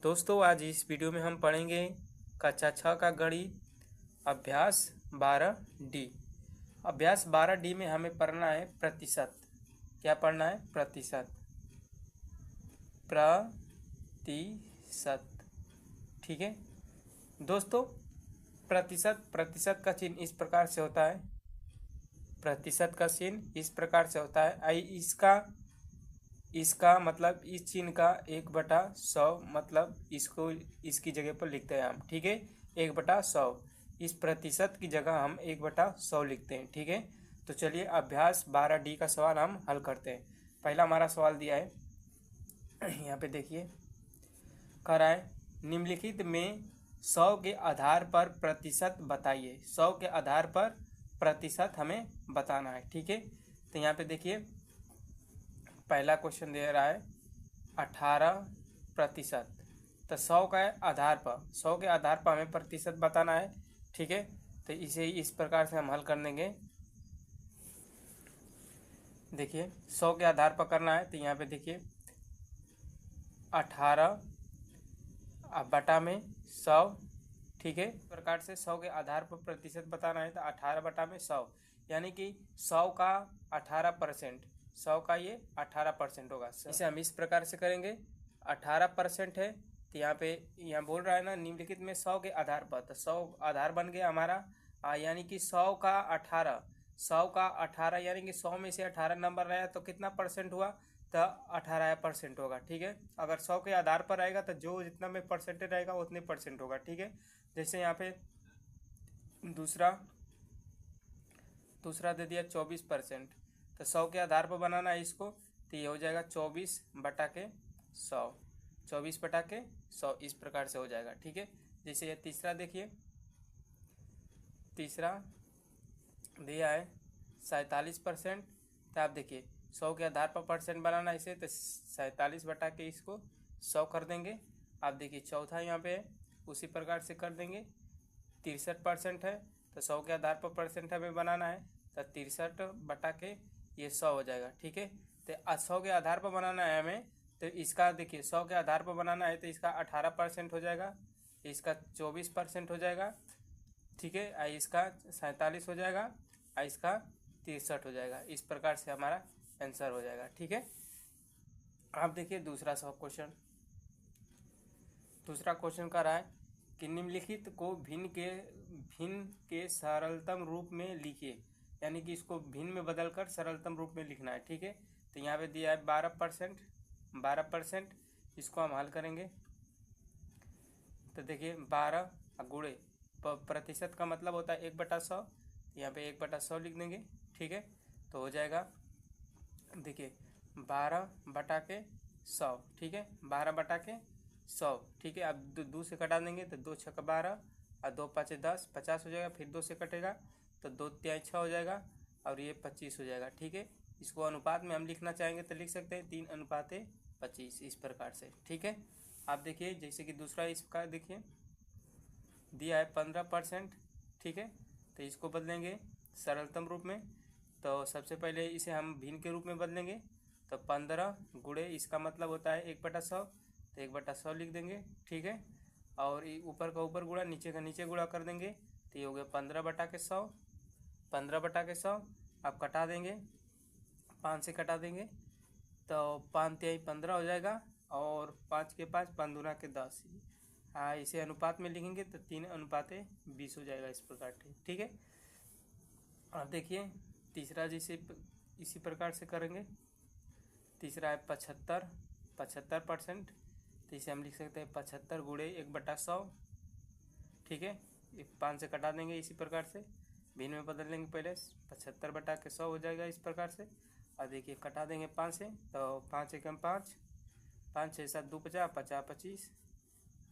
दोस्तों आज इस वीडियो में हम पढ़ेंगे कक्षा 6 का गणित अभ्यास 12D। अभ्यास 12D में हमें पढ़ना है प्रतिशत। क्या पढ़ना है? प्रतिशत। प्रतिशत, ठीक है दोस्तों। प्रतिशत का चिन्ह इस प्रकार से होता है। प्रतिशत का चिन्ह इस प्रकार से होता है। आई इसका मतलब इस चिन्ह का 1/100 मतलब इसको इसकी जगह पर लिखते हैं हम, ठीक है। 1/100 इस प्रतिशत की जगह हम 1/100 लिखते हैं, ठीक है। तो चलिए अभ्यास 12D का सवाल हम हल करते हैं। पहला हमारा सवाल दिया है, यहाँ पे देखिए, कह रहा है निम्नलिखित में 100 के आधार पर प्रतिशत बताइए। 100 के आधार पर प्रतिशत हमें बताना है, ठीक है। तो यहाँ पे देखिए पहला क्वेश्चन दे रहा है 18%। तो 100 का आधार पर 100 के आधार पर हमें प्रतिशत बताना है, ठीक है। तो इसे इस प्रकार से हम हल कर देंगे। देखिए 100 के आधार पर करना है तो यहाँ पे देखिए 18 बटा में 100, ठीक है। इस प्रकार से 100 के आधार पर प्रतिशत बताना है तो 18 बटा में 100, यानी कि 100 का 18%, 100 का ये 18% होगा। इसे हम इस प्रकार से करेंगे, 18% है तो यहाँ बोल रहा है ना निम्नलिखित में 100 के आधार पर, तो 100 आधार बन गया हमारा, यानी कि 100 का 18 यानी कि 100 में से 18 नंबर रहा तो कितना परसेंट हुआ? तो 18% होगा, ठीक है। अगर 100 के आधार पर रहेगा तो जो जितना में परसेंटेज रहेगा उतने परसेंट होगा, ठीक है। जैसे यहाँ पे दूसरा दे दिया 24%। तो 100 के आधार पर बनाना है इसको, तो ये हो जाएगा 24/100, 24/100 इस प्रकार से हो जाएगा, ठीक है। जैसे ये तीसरा देखिए, तीसरा दिया है 47%। तो आप देखिए 100 के आधार पर परसेंट बनाना इसे, तो 47 बटा के इसको 100 कर देंगे। आप देखिए चौथा यहाँ पे है, उसी प्रकार से कर देंगे। 63% है तो 100 के आधार पर परसेंट हमें बनाना है, तो 63 बटा के ये 100 हो जाएगा, ठीक है। तो 100 के आधार पर बनाना है हमें, तो इसका देखिए 100 के आधार पर बनाना है तो इसका 18% हो जाएगा, इसका 24% हो जाएगा, ठीक है। इसका 47 हो जाएगा, इसका 63 हो जाएगा। इस प्रकार से हमारा आंसर हो जाएगा, ठीक है। आप देखिए दूसरा क्वेश्चन कर रहा है कि निम्नलिखित को भिन्न के सरलतम रूप में लिखिए, यानी कि इसको भिन्न में बदलकर सरलतम रूप में लिखना है, ठीक है। तो यहाँ पे दिया है 12%, इसको हम हल करेंगे। तो देखिए 12 गुणे प्रतिशत का मतलब होता है 1/100, यहाँ पे 1/100 लिख देंगे, ठीक है। तो हो जाएगा देखिए 12 बटा के 100, ठीक है, 12 बटा के 100, ठीक है। अब 2 से कटा देंगे तो 2 6 12 और 2 5 10, 50 हो जाएगा। फिर 2 से कटेगा तो 2 3 6 हो जाएगा और ये 25 हो जाएगा, ठीक है। इसको अनुपात में हम लिखना चाहेंगे तो लिख सकते हैं 3:25 इस प्रकार से, ठीक है। आप देखिए जैसे कि दूसरा इसका देखिए दिया है 15%, ठीक है। तो इसको बदलेंगे सरलतम रूप में, तो सबसे पहले इसे हम भिन्न के रूप में बदलेंगे। तो 15 गुणे इसका मतलब होता है 1/100, तो 1/100 लिख देंगे, ठीक है। और ऊपर का ऊपर गुणा, नीचे का नीचे गुणा कर देंगे, तो ये हो गया 15 बटा के 100। 15 बटा के 100 आप कटा देंगे, 5 से कटा देंगे तो 5 तिहाई 15 हो जाएगा, और 5 के 5 5 दूना के 10। इसे अनुपात में लिखेंगे तो 3:20 हो जाएगा इस प्रकार, ठीक है। अब देखिए तीसरा जैसे इसी प्रकार से करेंगे। तीसरा है 75%, तो इसे हम लिख सकते हैं 75 गुणे 1/100, ठीक है। 5 से कटा देंगे इसी प्रकार से, भिन्न में बदल लेंगे पहले, 75 बटा के 100 हो जाएगा इस प्रकार से। और देखिए कटा देंगे 5 से, तो 5 एकम 5, 5 6 7 2 50, 50 25,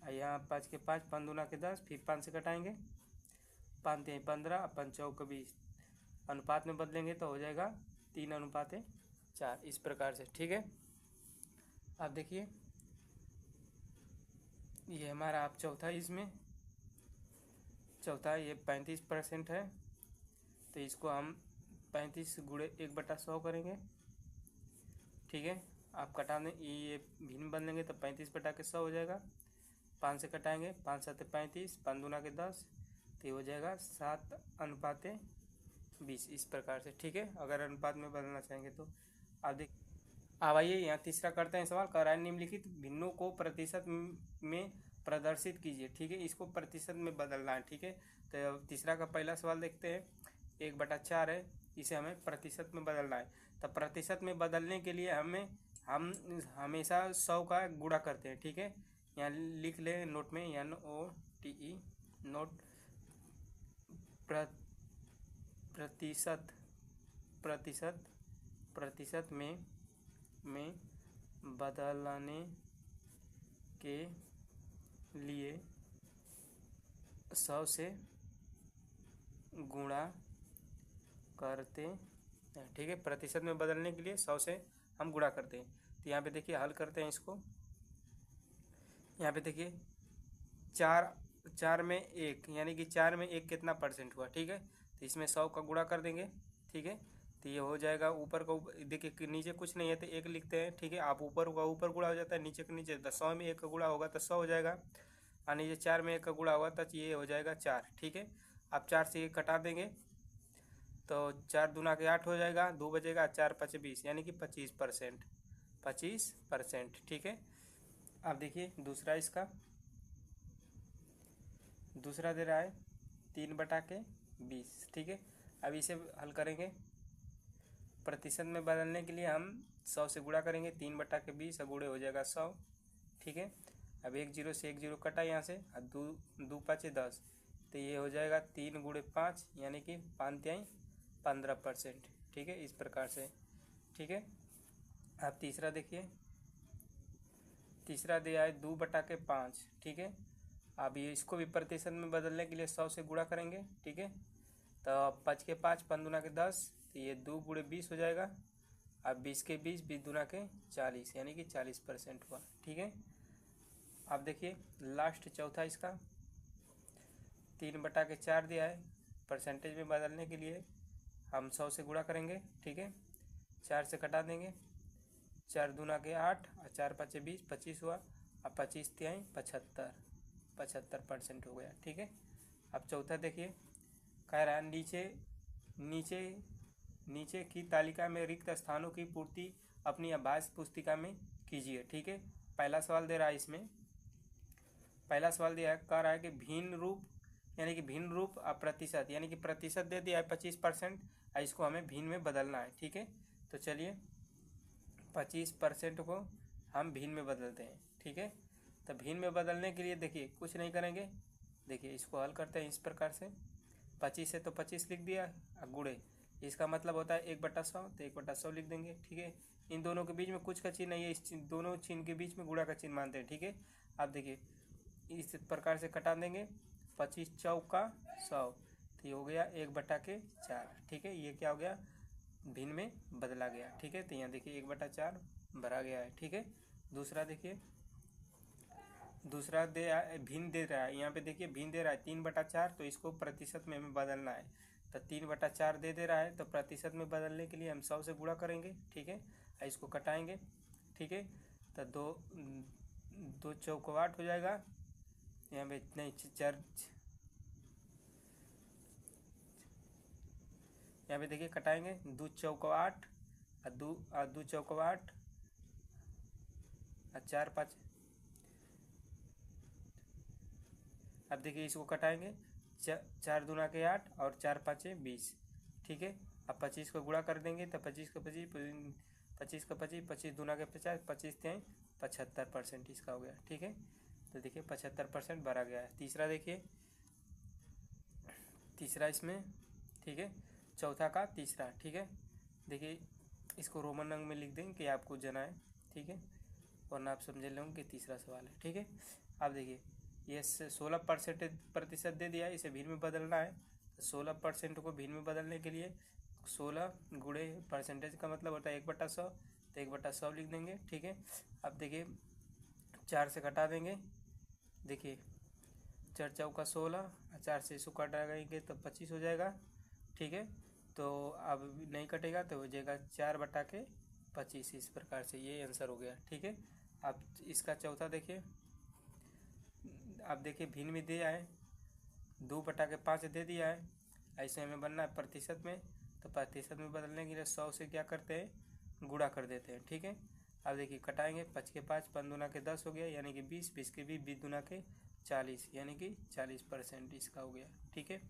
यहाँ 5 के 5 5 दूना के 10, फिर 5 से कटाएंगे, 5 3 15, 5 चौक 20, अनुपात में बदलेंगे तो हो जाएगा 3:4 इस प्रकार से, ठीक है। आप देखिए ये हमारा आप चौथा, इसमें चौथा ये 35% है, तो इसको हम 35 गुणे 1/100 करेंगे, ठीक है। आप कटा दें, ये भिन्न बदलेंगे तो 35 बटा के 100 हो जाएगा। 5 से कटाएंगे, 5 7 35, 5 दूना के 10, तो ये हो जाएगा 7:20 इस प्रकार से। ठीक है, अगर अनुपात में बदलना चाहेंगे तो। आप देख, अब आइए यहाँ तीसरा करते हैं सवाल। कह रहा है निम्नलिखित भिन्नों को प्रतिशत में प्रदर्शित कीजिए। ठीक है, इसको प्रतिशत में बदलना है। ठीक है, तो तीसरा का पहला सवाल देखते हैं। 1/4 है, इसे हमें प्रतिशत में बदलना है। तो प्रतिशत में बदलने के लिए हम हमेशा 100 का गुणा करते हैं। ठीक है, यहाँ लिख ले नोट में, NOTE नोट। प्रतिशत में बदलने के लिए 100 से गुणा करते हैं। ठीक है, प्रतिशत में बदलने के लिए 100 से हम गुणा करते हैं। तो यहाँ पे देखिए हल करते हैं इसको। यहाँ पे देखिए 4 में 1, यानी कि 4 में 1 कितना परसेंट हुआ। ठीक है, तो इसमें 100 का गुणा कर देंगे। ठीक है, तो ये हो जाएगा ऊपर का देखिए नीचे कुछ नहीं है तो 1 लिखते हैं। ठीक है, आप ऊपर का ऊपर गुणा हो जाता है, नीचे का नीचे। 100 में 1 का गुणा होगा तो 100 हो जाएगा, और नीचे 4 में 1 का गुणा होगा तो ये हो जाएगा 4। ठीक है, आप 4 से 1 कटा देंगे तो 4 दूना के 8 हो जाएगा, 2 बचेगा, 4 5 20, यानी कि 25%। ठीक है, अब देखिए दूसरा इसका दूसरा दे रहा है 3/20। ठीक है, अब इसे हल करेंगे। प्रतिशत में बदलने के लिए हम 100 से गुणा करेंगे, 3/20 गुणे हो जाएगा 100। ठीक है, अब 1 0 से 1 0 कटा यहाँ से, अब 2 5 10, तो ये हो जाएगा 3 × 5, यानी कि 5 15%। ठीक है, इस प्रकार से। ठीक है, अब तीसरा देखिए, तीसरा दिया है 2/5। ठीक है, अब ये इसको भी प्रतिशत में बदलने के लिए 100 से गुणा करेंगे। ठीक है, तो 5 के 5, 5 दूना के 10, तो ये 2 × 20 हो जाएगा। अब 20 के 20, 20 दूना के 40, यानी कि 40% हुआ। ठीक है, अब देखिए लास्ट चौथा इसका 3/4 दिया है। परसेंटेज में बदलने के लिए हम 100 से गुणा करेंगे। ठीक है, 4 से कटा देंगे, 4 दूना के 8, और 4 5 20, 25 हुआ, और 25 तिहाई 75% हो गया। ठीक है, अब चौथा देखिए, कह रहा है नीचे की तालिका में रिक्त स्थानों की पूर्ति अपनी अभ्यास पुस्तिका में कीजिए। ठीक है, पहला सवाल दे रहा है इसमें, पहला सवाल दिया है, कह रहा है कि भिन्न रूप, यानी कि भिन्न रूप प्रतिशत, यानी कि प्रतिशत दे दिया है 25%, और इसको हमें भिन्न में बदलना है। ठीक है, तो चलिए 25% को हम भिन्न में बदलते हैं। ठीक है, तो भिन्न में बदलने के लिए देखिए कुछ नहीं करेंगे। देखिए इसको हल करते हैं इस प्रकार से। 25 है तो 25 लिख दिया, गुणे, इसका मतलब होता है 1/100, तो 1/100 लिख देंगे। ठीक है, इन दोनों के बीच में कुछ का चिन्ह नहीं है, इस दोनों चिन्ह के बीच में गुणा का चिन्ह मानते हैं। ठीक है, आप देखिए इस प्रकार से कटा देंगे, 25 चौका 100, तो ये हो गया 1/4। ठीक है, ये क्या हो गया, भिन्न में बदला गया। ठीक है, तो यहाँ देखिए 1/4 भरा गया है। ठीक है, दूसरा देखिए, दूसरा भिन्न दे रहा है। यहाँ पे देखिए भिन्न दे रहा है 3/4, तो इसको प्रतिशत में हमें बदलना है। तो 3/4 दे रहा है, तो प्रतिशत में बदलने के लिए हम 100 से गुणा करेंगे। ठीक है, इसको कटाएंगे। ठीक है, तो 2 चौको 8 हो जाएगा, यहाँ पे नहीं 4, यहाँ पे देखिए कटाएंगे, 2 चौको 8, और 2 चौको 8, और 4 5, अब देखिए इसको कटाएंगे, 4 दूना के 8, और 4 5 20। ठीक है, अब 25 को गुणा कर देंगे, तो 25 का 25, 25 का 25, 25 दूना के 50, 25 तिहाई 75% इसका हो गया। ठीक है, तो देखिए 75% भरा गया है। तीसरा देखिए, तीसरा इसमें, ठीक है, चौथा का तीसरा। ठीक है, देखिए इसको रोमन अंक में लिख देंगे कि आपको जनाए। ठीक है, वरना आप समझ लेंगे कि तीसरा सवाल है। ठीक है, अब देखिए ये 16% दे दिया है, इसे भिन्न में बदलना है। तो 16% को भिन्न में बदलने के लिए 16 गुणे परसेंटेज का मतलब होता है 1/100, तो 1/100 लिख देंगे। ठीक है, अब देखिए 4 से घटा देंगे, देखिए 4 चौका 16, 4 से इसको कटाएंगे तो 25 हो जाएगा। ठीक है, तो अब नहीं कटेगा तो हो जाएगा 4/25, इस प्रकार से ये आंसर हो गया। ठीक है, अब इसका चौथा देखिए, अब देखिए भिन्न में दिया है 2/5 दे दिया है। ऐसे हमें बनना है प्रतिशत में, तो प्रतिशत में बदलने के लिए 100 से क्या करते हैं, गुणा कर देते हैं। ठीक है, अब देखिए कटाएंगे, 5 के 5, 5 दूना के 10 हो गया, यानी कि 20, 20 के 20, 20 दूना के 40, यानी कि 40% इसका हो गया। ठीक है,